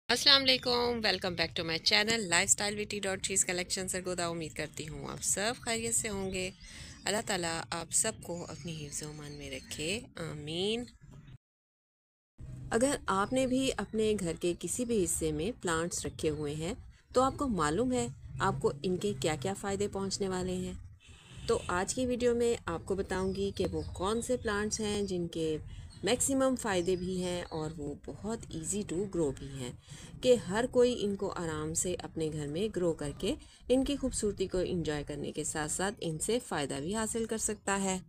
अस्सलाम वालेकुम, welcome back to my channel lifestyle witty dot चीज़ कलेक्शन सरगोदा। उम्मीद करती हूँ आप सब खैरियत से होंगे। अल्लाह ताला आप सबको अपनी हिफ्ज़ मान में रखे, आमीन। अगर आपने भी अपने घर के किसी भी हिस्से में प्लांट्स रखे हुए हैं तो आपको मालूम है आपको इनके क्या क्या फ़ायदे पहुँचने वाले हैं। तो आज की वीडियो में आपको बताऊंगी कि वो कौन से प्लांट्स हैं जिनके मैक्सिमम फ़ायदे भी हैं और वो बहुत इजी टू ग्रो भी हैं कि हर कोई इनको आराम से अपने घर में ग्रो करके इनकी खूबसूरती को एंजॉय करने के साथ साथ इनसे फ़ायदा भी हासिल कर सकता है।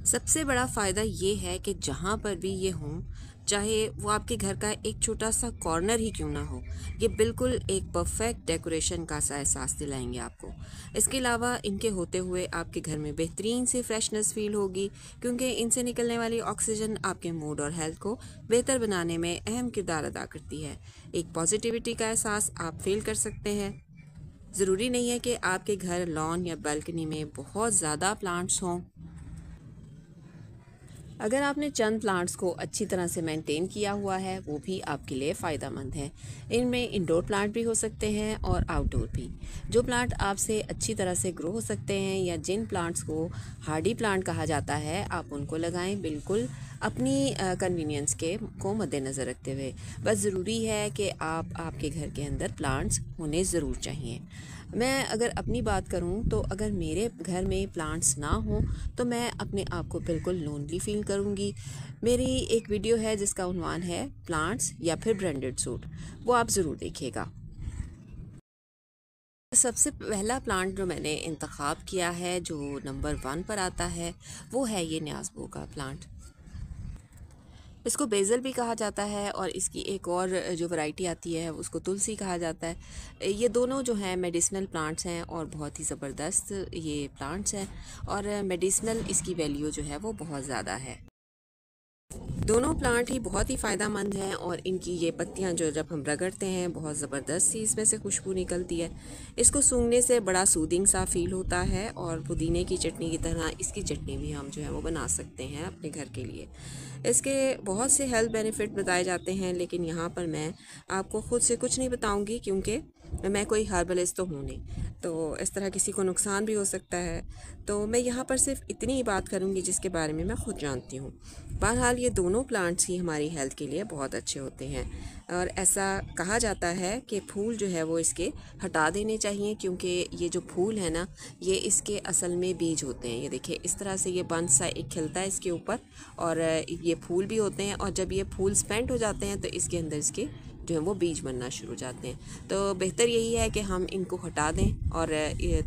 सबसे बड़ा फ़ायदा ये है कि जहाँ पर भी ये हों, चाहे वो आपके घर का एक छोटा सा कॉर्नर ही क्यों ना हो, ये बिल्कुल एक परफेक्ट डेकोरेशन का सा एहसास दिलाएंगे आपको। इसके अलावा इनके होते हुए आपके घर में बेहतरीन सी फ्रेशनेस फील होगी, क्योंकि इनसे निकलने वाली ऑक्सीजन आपके मूड और हेल्थ को बेहतर बनाने में अहम किरदार अदा करती है। एक पॉजिटिविटी का एहसास आप फील कर सकते हैं। ज़रूरी नहीं है कि आपके घर लॉन या बालकनी में बहुत ज़्यादा प्लांट्स हों। अगर आपने चंद प्लांट्स को अच्छी तरह से मेंटेन किया हुआ है वो भी आपके लिए फ़ायदा मंद है। इनमें इंडोर प्लांट भी हो सकते हैं और आउटडोर भी। जो प्लांट आपसे अच्छी तरह से ग्रो हो सकते हैं या जिन प्लांट्स को हार्डी प्लांट कहा जाता है आप उनको लगाएं, बिल्कुल अपनी कन्वीनियंस के को मद्देनज़र रखते हुए। बस ज़रूरी है कि आप आपके घर के अंदर प्लांट्स होने ज़रूर चाहिए। मैं अगर अपनी बात करूं तो अगर मेरे घर में प्लांट्स ना हों तो मैं अपने आप को बिल्कुल लोनली फील करूंगी। मेरी एक वीडियो है जिसका उन्वान है प्लांट्स या फिर ब्रांडेड सूट, वो आप ज़रूर देखिएगा। सबसे पहला प्लांट जो मैंने इंतखाब किया है जो नंबर 1 पर आता है वो है ये न्याज़बो का प्लांट। इसको बेज़ल भी कहा जाता है और इसकी एक और जो वैरायटी आती है उसको तुलसी कहा जाता है। ये दोनों जो हैं मेडिसिनल प्लांट्स हैं और बहुत ही ज़बरदस्त ये प्लांट्स हैं और मेडिसिनल इसकी वैल्यू जो है वो बहुत ज़्यादा है। दोनों प्लांट ही बहुत ही फ़ायदा मंद हैं और इनकी ये पत्तियां जो जब हम रगड़ते हैं बहुत ज़बरदस्त सी इसमें से खुशबू निकलती है। इसको सूंघने से बड़ा सूदिंग सा फील होता है और पुदीने की चटनी की तरह इसकी चटनी भी हम जो है वो बना सकते हैं अपने घर के लिए। इसके बहुत से हेल्थ बेनिफिट बताए जाते हैं लेकिन यहाँ पर मैं आपको ख़ुद से कुछ नहीं बताऊँगी क्योंकि मैं कोई हर्बलिस्ट तो हूँ नहीं, तो इस तरह किसी को नुकसान भी हो सकता है। तो मैं यहाँ पर सिर्फ इतनी ही बात करूँगी जिसके बारे में मैं ख़ुद जानती हूँ। बहरहाल ये दोनों प्लांट्स ही हमारी हेल्थ के लिए बहुत अच्छे होते हैं और ऐसा कहा जाता है कि फूल जो है वो इसके हटा देने चाहिए क्योंकि ये जो फूल है ना ये इसके असल में बीज होते हैं। ये देखिए इस तरह से ये बंच सा एक खिलता है इसके ऊपर और ये फूल भी होते हैं और जब ये फूल स्पेंट हो जाते हैं तो इसके अंदर इसके जो है वो बीज बनना शुरू हो जाते हैं। तो बेहतर यही है कि हम इनको हटा दें और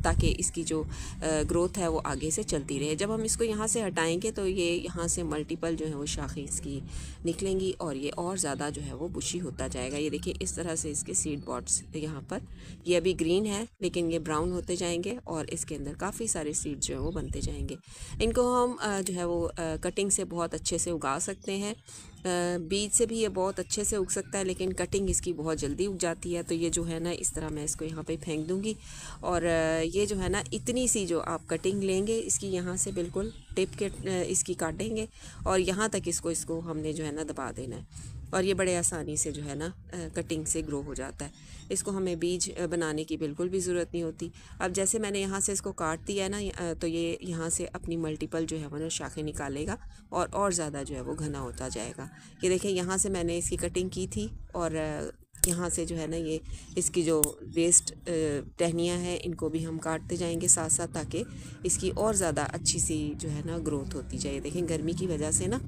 ताकि इसकी जो ग्रोथ है वो आगे से चलती रहे। जब हम इसको यहाँ से हटाएंगे तो ये यहाँ से मल्टीपल जो है वो शाखें इसकी निकलेंगी और ये और ज़्यादा जो है वो बुशी होता जाएगा। ये देखिए इस तरह से इसके सीड पॉड्स यहाँ पर ये अभी ग्रीन है लेकिन ये ब्राउन होते जाएंगे और इसके अंदर काफ़ी सारे सीड जो है वो बनते जाएंगे। इनको हम जो है वो कटिंग से बहुत अच्छे से उगा सकते हैं। बीज से भी ये बहुत अच्छे से उग सकता है लेकिन कटिंग इसकी बहुत जल्दी उग जाती है। तो ये जो है ना इस तरह मैं इसको यहाँ पे फेंक दूँगी और ये जो है ना इतनी सी जो आप कटिंग लेंगे इसकी यहाँ से बिल्कुल टिप के इसकी काटेंगे और यहाँ तक इसको हमने जो है ना दबा देना है और ये बड़े आसानी से जो है ना कटिंग से ग्रो हो जाता है। इसको हमें बीज बनाने की बिल्कुल भी ज़रूरत नहीं होती। अब जैसे मैंने यहाँ से इसको काट दिया है ना तो ये यहाँ से अपनी मल्टीपल जो है वो शाखें निकालेगा और ज़्यादा जो है वो घना होता जाएगा। ये देखें यहाँ से मैंने इसकी कटिंग की थी और यहाँ से जो है ना ये इसकी जो वेस्ट टहनियाँ हैं इनको भी हम काटते जाएंगे साथ साथ ताकि इसकी और ज़्यादा अच्छी सी जो है ना ग्रोथ होती जाए। देखें गर्मी की वजह से ना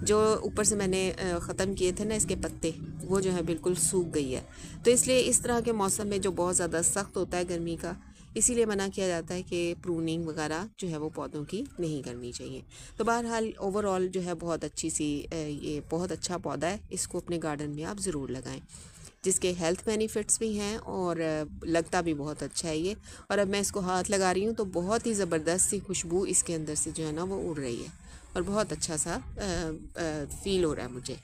जो ऊपर से मैंने ख़त्म किए थे ना इसके पत्ते वो जो है बिल्कुल सूख गई है। तो इसलिए इस तरह के मौसम में जो बहुत ज़्यादा सख्त होता है गर्मी का, इसीलिए मना किया जाता है कि प्रूनिंग वगैरह जो है वो पौधों की नहीं करनी चाहिए। तो बहरहाल ओवरऑल जो है बहुत अच्छी सी ये बहुत अच्छा पौधा है, इसको अपने गार्डन में आप ज़रूर लगाएं जिसके हेल्थ बेनिफिट्स भी हैं और लगता भी बहुत अच्छा है ये। और अब मैं इसको हाथ लगा रही हूँ तो बहुत ही ज़बरदस्त सी खुशबू इसके अंदर से जो है ना वो उड़ रही है और बहुत अच्छा सा फील हो रहा है मुझे।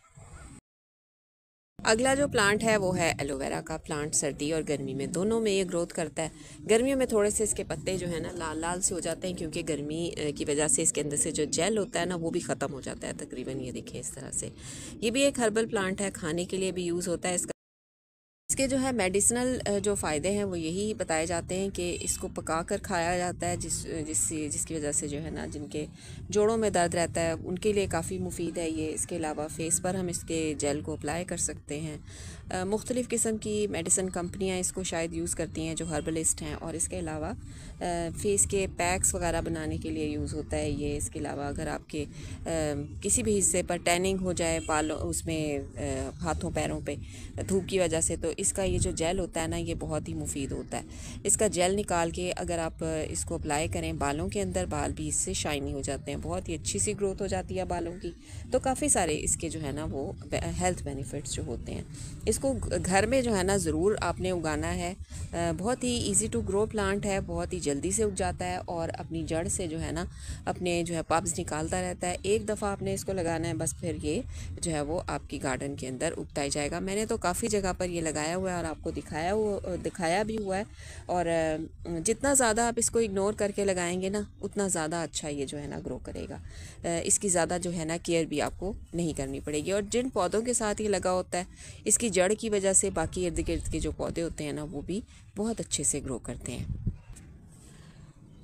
अगला जो प्लांट है वो है एलोवेरा का प्लांट। सर्दी और गर्मी में दोनों में ये ग्रोथ करता है। गर्मियों में थोड़े से इसके पत्ते जो है ना लाल लाल से हो जाते हैं, क्योंकि गर्मी की वजह से इसके अंदर से जो जेल होता है ना वो भी ख़त्म हो जाता है तकरीबन। ये देखिए इस तरह से। ये भी एक हर्बल प्लांट है, खाने के लिए भी यूज़ होता है। इसके जो है मेडिसिनल जो फ़ायदे हैं वो यही बताए जाते हैं कि इसको पका कर खाया जाता है, जिसकी वजह से जो है ना जिनके जोड़ों में दर्द रहता है उनके लिए काफ़ी मुफीद है ये। इसके अलावा फ़ेस पर हम इसके जेल को अप्लाई कर सकते हैं। मुख्तलिफ़ किस्म की मेडिसिन कंपनियां इसको शायद यूज़ करती हैं जो हर्बलिस्ट हैं। और इसके अलावा फ़ेस के पैक्स वगैरह बनाने के लिए यूज़ होता है ये। इसके अलावा अगर आपके किसी भी हिस्से पर टैनिंग हो जाए बालों उसमें हाथों पैरों पे धूप की वजह से, तो इसका ये जो जेल होता है ना ये बहुत ही मुफीद होता है। इसका जेल निकाल के अगर आप इसको अप्लाई करें बालों के अंदर, बाल भी इससे शाइनी हो जाते हैं, बहुत ही अच्छी सी ग्रोथ हो जाती है बालों की। तो काफ़ी सारे इसके जो है ना वो हेल्थ बेनिफिट्स जो होते हैं। इसको घर में जो है ना ज़रूर आपने उगाना है। बहुत ही इजी टू ग्रो प्लांट है, बहुत ही जल्दी से उग जाता है और अपनी जड़ से जो है ना अपने जो है पब्स निकालता रहता है। एक दफ़ा आपने इसको लगाना है बस, फिर ये जो है वो आपकी गार्डन के अंदर उगता ही जाएगा। मैंने तो काफ़ी जगह पर ये लगाया हुआ है और आपको दिखाया भी हुआ है। और जितना ज़्यादा आप इसको इग्नोर करके लगाएंगे ना उतना ज़्यादा अच्छा ये जो है ना ग्रो करेगा। इसकी ज़्यादा जो है ना केयर भी आपको नहीं करनी पड़ेगी। और जिन पौधों के साथ ये लगा होता है इसकी जड़ की वजह से बाकी इर्द गिर्द के जो पौधे होते हैं ना वो भी बहुत अच्छे से ग्रो करते हैं।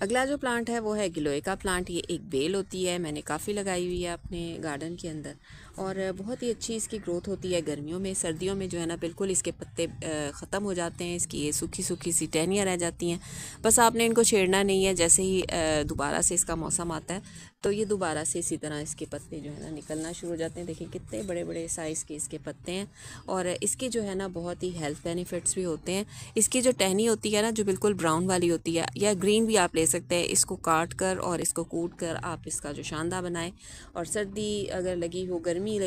अगला जो प्लांट है वो है गिलोय का प्लांट। ये एक बेल होती है, मैंने काफ़ी लगाई हुई है अपने गार्डन के अंदर और बहुत ही अच्छी इसकी ग्रोथ होती है गर्मियों में। सर्दियों में जो है ना बिल्कुल इसके पत्ते ख़त्म हो जाते हैं, इसकी ये सूखी सूखी सी टहनियाँ रह जाती हैं। बस आपने इनको छेड़ना नहीं है, जैसे ही दोबारा से इसका मौसम आता है तो ये दोबारा से इसी तरह इसके पत्ते जो है ना निकलना शुरू हो जाते हैं। देखिए कितने बड़े बड़े साइज़ के इसके पत्ते हैं और इसके जो है ना बहुत ही हेल्थ बेनिफिट्स भी होते हैं। इसकी जो टहनी होती है ना जो बिल्कुल ब्राउन वाली होती है या ग्रीन भी आप ले सकते हैं, इसको काट कर और इसको कूट कर आप इसका जो शानदार बनाएं। और सर्दी अगर लगी हो गर्मी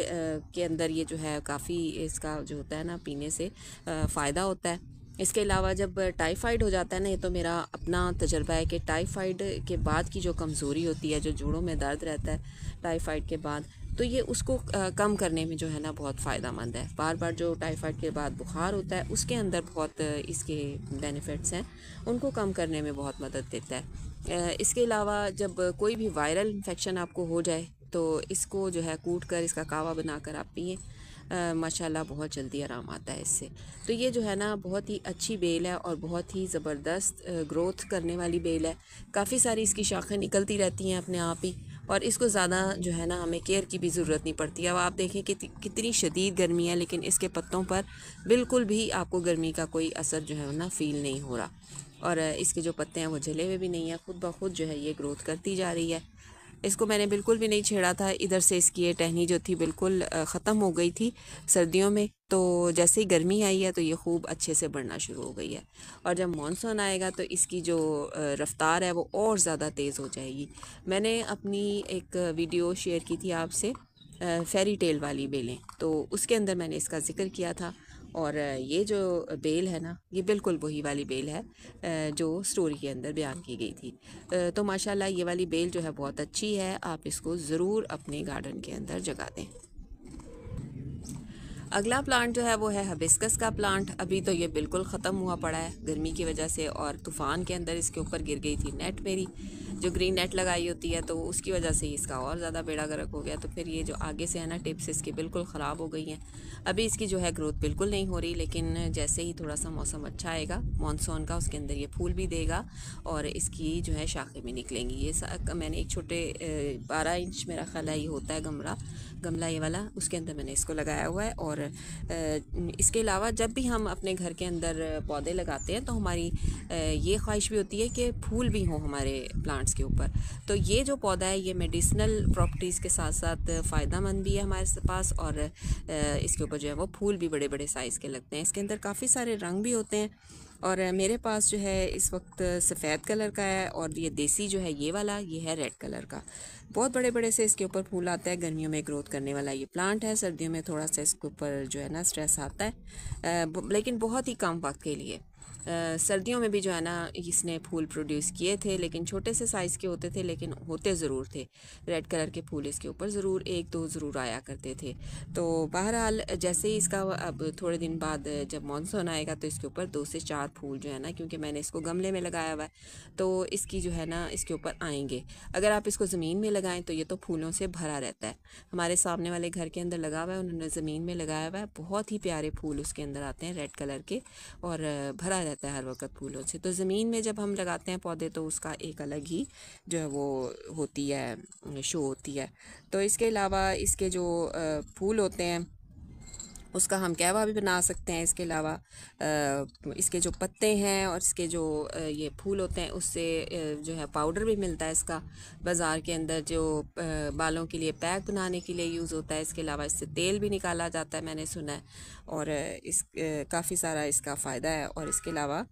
के अंदर ये जो है काफ़ी इसका जो होता है ना पीने से फ़ायदा होता है। इसके अलावा जब टाइफाइड हो जाता है ना, ये तो मेरा अपना तजर्बा है कि टाइफाइड के बाद की जो कमज़ोरी होती है, जो जोड़ों में दर्द रहता है टाइफाइड के बाद, तो ये उसको कम करने में जो है ना बहुत फ़ायदा मंद है। बार बार जो टाइफाइड के बाद बुखार होता है उसके अंदर बहुत इसके बेनिफिट्स हैं, उनको कम करने में बहुत मदद देता है। इसके अलावा जब कोई भी वायरल इन्फेक्शन आपको हो जाए तो इसको जो है कूट कर इसका कावा बनाकर आप पिए, माशाल्लाह बहुत जल्दी आराम आता है इससे। तो ये जो है ना बहुत ही अच्छी बेल है और बहुत ही ज़बरदस्त ग्रोथ करने वाली बेल है। काफ़ी सारी इसकी शाखें निकलती रहती हैं अपने आप ही और इसको ज़्यादा जो है ना हमें केयर की भी ज़रूरत नहीं पड़ती। अब आप देखें कि कितनी शदीद गर्मी है लेकिन इसके पत्तों पर बिल्कुल भी आपको गर्मी का कोई असर जो है ना फ़ील नहीं हो रहा। और इसके जो पत्ते हैं वो जले हुए भी नहीं हैं, खुद ब खुद जो है ये ग्रोथ करती जा रही है। इसको मैंने बिल्कुल भी नहीं छेड़ा था। इधर से इसकी ये टहनी जो थी बिल्कुल ख़त्म हो गई थी सर्दियों में, तो जैसे ही गर्मी आई है तो ये खूब अच्छे से बढ़ना शुरू हो गई है। और जब मानसून आएगा तो इसकी जो रफ़्तार है वो और ज़्यादा तेज़ हो जाएगी। मैंने अपनी एक वीडियो शेयर की थी आपसे फेरी टेल वाली बेलें, तो उसके अंदर मैंने इसका ज़िक्र किया था। और ये जो बेल है ना ये बिल्कुल वही वाली बेल है जो स्टोरी के अंदर बयान की गई थी। तो माशाल्लाह ये वाली बेल जो है बहुत अच्छी है, आप इसको ज़रूर अपने गार्डन के अंदर जगा दें। अगला प्लांट जो है वो है हिबिस्कस का प्लांट। अभी तो ये बिल्कुल ख़त्म हुआ पड़ा है गर्मी की वजह से और तूफ़ान के अंदर इसके ऊपर गिर गई थी नेट, मेरी जो ग्रीन नेट लगाई होती है, तो उसकी वजह से इसका और ज़्यादा बेड़ा गर्क हो गया। तो फिर ये जो आगे से है ना टिप्स इसकी बिल्कुल ख़राब हो गई हैं। अभी इसकी जो है ग्रोथ बिल्कुल नहीं हो रही, लेकिन जैसे ही थोड़ा सा मौसम अच्छा आएगा मानसून का उसके अंदर ये फूल भी देगा और इसकी जो है शाखें भी निकलेंगी। ये मैंने एक छोटे 12 इंच मेरा ख्याल है ये होता है गमला ये वाला, उसके अंदर मैंने इसको लगाया हुआ है। और इसके अलावा जब भी हम अपने घर के अंदर पौधे लगाते हैं तो हमारी ये ख्वाहिश भी होती है कि फूल भी हों हमारे प्लांट्स के ऊपर। तो ये जो पौधा है ये मेडिसिनल प्रॉपर्टीज़ के साथ साथ फ़ायदा मंद भी है हमारे पास और इसके ऊपर जो है वो फूल भी बड़े बड़े साइज़ के लगते हैं। इसके अंदर काफ़ी सारे रंग भी होते हैं और मेरे पास जो है इस वक्त सफ़ेद कलर का है, और ये देसी जो है ये वाला, ये है रेड कलर का। बहुत बड़े बड़े से इसके ऊपर फूल आता है। गर्मियों में ग्रोथ करने वाला ये प्लांट है। सर्दियों में थोड़ा सा इसके ऊपर जो है ना स्ट्रेस आता है, लेकिन बहुत ही कम वक्त के लिए। सर्दियों में भी जो है ना इसने फूल प्रोड्यूस किए थे, लेकिन छोटे से साइज़ के होते थे, लेकिन होते ज़रूर थे। रेड कलर के फूल इसके ऊपर ज़रूर एक दो ज़रूर आया करते थे। तो बहरहाल जैसे ही इसका अब थोड़े दिन बाद जब मानसून आएगा तो इसके ऊपर 2 से 4 फूल जो है ना, क्योंकि मैंने इसको गमले में लगाया हुआ है, तो इसकी जो है ना इसके ऊपर आएंगे। अगर आप इसको ज़मीन में लगाएं तो ये तो फूलों से भरा रहता है। हमारे सामने वाले घर के अंदर लगा हुआ है, उन्होंने ज़मीन में लगाया हुआ है। बहुत ही प्यारे फूल उसके अंदर आते हैं रेड कलर के, और भरा रहता है हर वक्त फूलों से। तो ज़मीन में जब हम लगाते हैं पौधे तो उसका एक अलग ही जो है वो होती है, शो होती है। तो इसके अलावा इसके जो फूल होते हैं उसका हम कहवा भी बना सकते हैं। इसके अलावा इसके जो पत्ते हैं और इसके जो ये फूल होते हैं उससे जो है पाउडर भी मिलता है इसका बाज़ार के अंदर, जो बालों के लिए पैक बनाने के लिए यूज़ होता है। इसके अलावा इससे तेल भी निकाला जाता है, मैंने सुना है, और इस काफ़ी सारा इसका फ़ायदा है। और इसके अलावा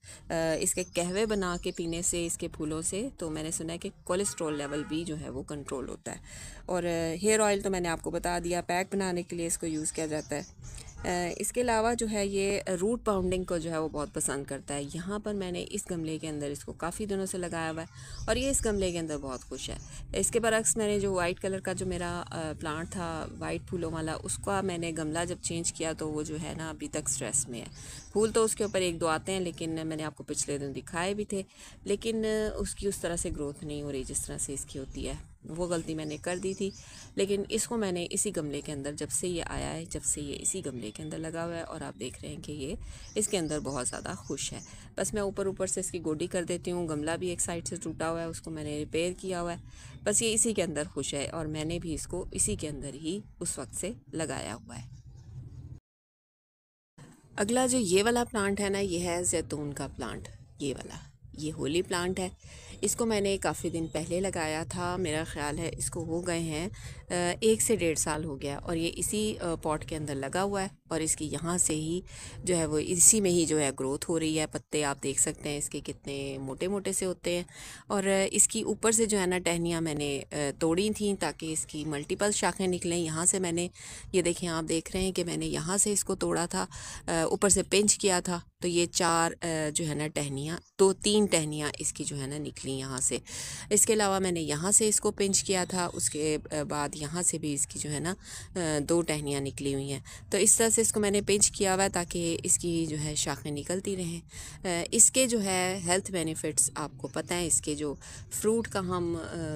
इसके कहवे बना के पीने से इसके फूलों से, तो मैंने सुना है कि कोलेस्ट्रॉल लेवल भी जो है वो कंट्रोल होता है। और हेयर ऑयल तो मैंने आपको बता दिया, पैक बनाने के लिए इसको यूज़ किया जाता है। इसके अलावा जो है ये रूट पाउंडिंग को जो है वो बहुत पसंद करता है। यहाँ पर मैंने इस गमले के अंदर इसको काफ़ी दिनों से लगाया हुआ है, और ये इस गमले के अंदर बहुत खुश है। इसके बरक्स मैंने जो वाइट कलर का जो मेरा प्लांट था वाइट फूलों वाला, उसका मैंने गमला जब चेंज किया तो वो जो है ना अभी तक स्ट्रेस में है। फूल तो उसके ऊपर एक दो आते हैं, लेकिन मैंने आपको पिछले दिन दिखाए भी थे, लेकिन उसकी उस तरह से ग्रोथ नहीं हो रही जिस तरह से इसकी होती है। वो गलती मैंने कर दी थी। लेकिन इसको मैंने इसी गमले के अंदर, जब से ये आया है, जब से ये इसी गमले के अंदर लगा हुआ है, और आप देख रहे हैं कि ये इसके अंदर बहुत ज़्यादा खुश है। बस मैं ऊपर ऊपर से इसकी गोडी कर देती हूँ। गमला भी एक साइड से टूटा हुआ है, उसको मैंने रिपेयर किया हुआ है। बस ये इसी के अंदर खुश है, और मैंने भी इसको इसी के अंदर ही उस वक्त से लगाया हुआ है। अगला जो ये वाला प्लांट है ना, ये है जैतून का प्लांट। ये वाला, ये होली प्लांट है। इसको मैंने काफ़ी दिन पहले लगाया था। मेरा ख़्याल है इसको हो गए हैं 1 से 1.5 साल हो गया, और ये इसी पॉट के अंदर लगा हुआ है, और इसकी यहाँ से ही जो है वो इसी में ही जो है ग्रोथ हो रही है। पत्ते आप देख सकते हैं इसके कितने मोटे मोटे से होते हैं। और इसकी ऊपर से जो है ना टहनियाँ मैंने तोड़ी थी ताकि इसकी मल्टीपल शाखें निकलें। यहाँ से मैंने, ये देखें, आप देख रहे हैं कि मैंने यहाँ से इसको तोड़ा था, ऊपर से पिंच किया था, तो ये 4 जो है ना टहनियाँ, 2-3 टहनियाँ इसकी जो है ना निकली यहाँ से। इसके अलावा मैंने यहाँ से इसको पिंच किया था, उसके बाद यहाँ से भी इसकी जो है ना 2 टहनियाँ निकली हुई हैं। तो इस तरह से इसको मैंने पिंच किया हुआ है ताकि इसकी जो है शाखें निकलती रहें। इसके जो है हेल्थ बेनिफिट्स आपको पता है। इसके जो फ्रूट का हम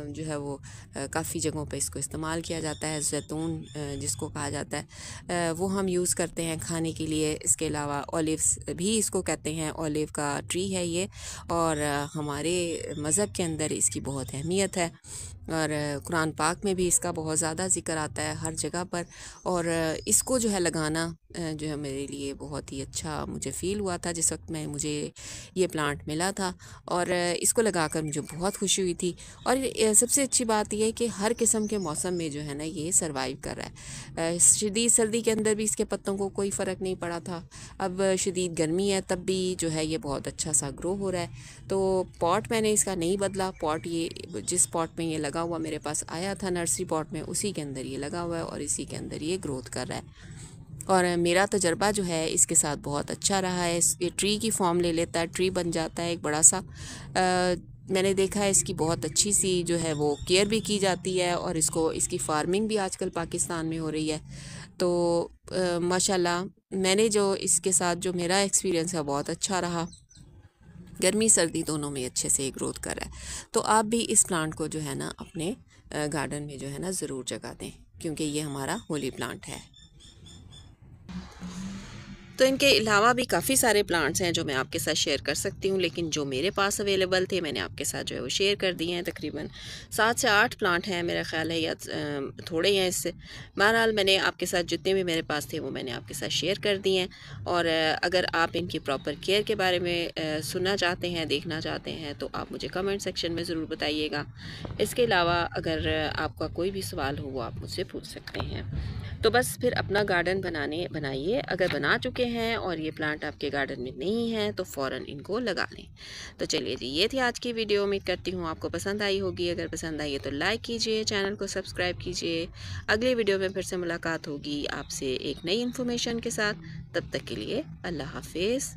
जो है वो काफ़ी जगहों पे इसको इस्तेमाल किया जाता है। जैतून जिसको कहा जाता है वो हम यूज़ करते हैं खाने के लिए। इसके अलावा ऑलिव्स भी इसको कहते हैं, ऑलिव का ट्री है ये, और हमारे मज़हब के अंदर इसकी बहुत अहमियत है, और कुरान पाक में भी इसका बहुत ज़्यादा ज़िक्र आता है हर जगह पर। और इसको जो है लगाना जो है मेरे लिए बहुत ही अच्छा मुझे फ़ील हुआ था जिस वक्त मुझे ये प्लांट मिला था, और इसको लगाकर मुझे बहुत खुशी हुई थी। और सबसे अच्छी बात यह है कि हर किस्म के मौसम में जो है ना ये सर्वाइव कर रहा है। शदीद सर्दी के अंदर भी इसके पत्तों को कोई फ़र्क नहीं पड़ा था। अब शदीद गर्मी है तब भी जो है ये बहुत अच्छा सा ग्रो हो रहा है। तो पॉट मैंने इसका नहीं बदला। पॉट ये जिस पॉट में ये लगा हुआ मेरे पास आया था नर्सरी पॉट में, उसी के अंदर ये लगा हुआ है, और इसी के अंदर ये ग्रोथ कर रहा है। और मेरा तजर्बा जो है इसके साथ बहुत अच्छा रहा है। ये ट्री की फॉर्म ले लेता है, ट्री बन जाता है एक बड़ा सा। मैंने देखा है इसकी बहुत अच्छी सी जो है वो केयर भी की जाती है, और इसकी फार्मिंग भी आजकल पाकिस्तान में हो रही है। तो माशाल्लाह मैंने जो इसके साथ जो मेरा एक्सपीरियंस है बहुत अच्छा रहा। गर्मी सर्दी दोनों में अच्छे से ग्रोथ कर रहा है। तो आप भी इस प्लांट को जो है ना अपने गार्डन में जो है ना ज़रूर जगह दें, क्योंकि ये हमारा होली प्लांट है। तो इनके अलावा भी काफ़ी सारे प्लांट्स हैं जो मैं आपके साथ शेयर कर सकती हूँ, लेकिन जो मेरे पास अवेलेबल थे मैंने आपके साथ जो है वो शेयर कर दिए हैं। तकरीबन 7 से 8 प्लांट हैं मेरा ख्याल है, या थोड़े हैं इससे। बहरहाल मैंने आपके साथ जितने भी मेरे पास थे वो मैंने आपके साथ शेयर कर दिए हैं। और अगर आप इनकी प्रॉपर केयर के बारे में सुनना चाहते हैं, देखना चाहते हैं, तो आप मुझे कमेंट सेक्शन में ज़रूर बताइएगा। इसके अलावा अगर आपका कोई भी सवाल हो वो आप मुझसे पूछ सकते हैं। तो बस फिर अपना गार्डन बनाइए। अगर बना चुके हैं और ये प्लांट आपके गार्डन में नहीं है तो फ़ौरन इनको लगा लें। तो चलिए जी, ये थी आज की वीडियो। उम्मीद करती हूँ आपको पसंद आई होगी। अगर पसंद आई है तो लाइक कीजिए, चैनल को सब्सक्राइब कीजिए। अगले वीडियो में फिर से मुलाकात होगी आपसे एक नई इन्फॉर्मेशन के साथ। तब तक के लिए अल्लाह हाफिज़।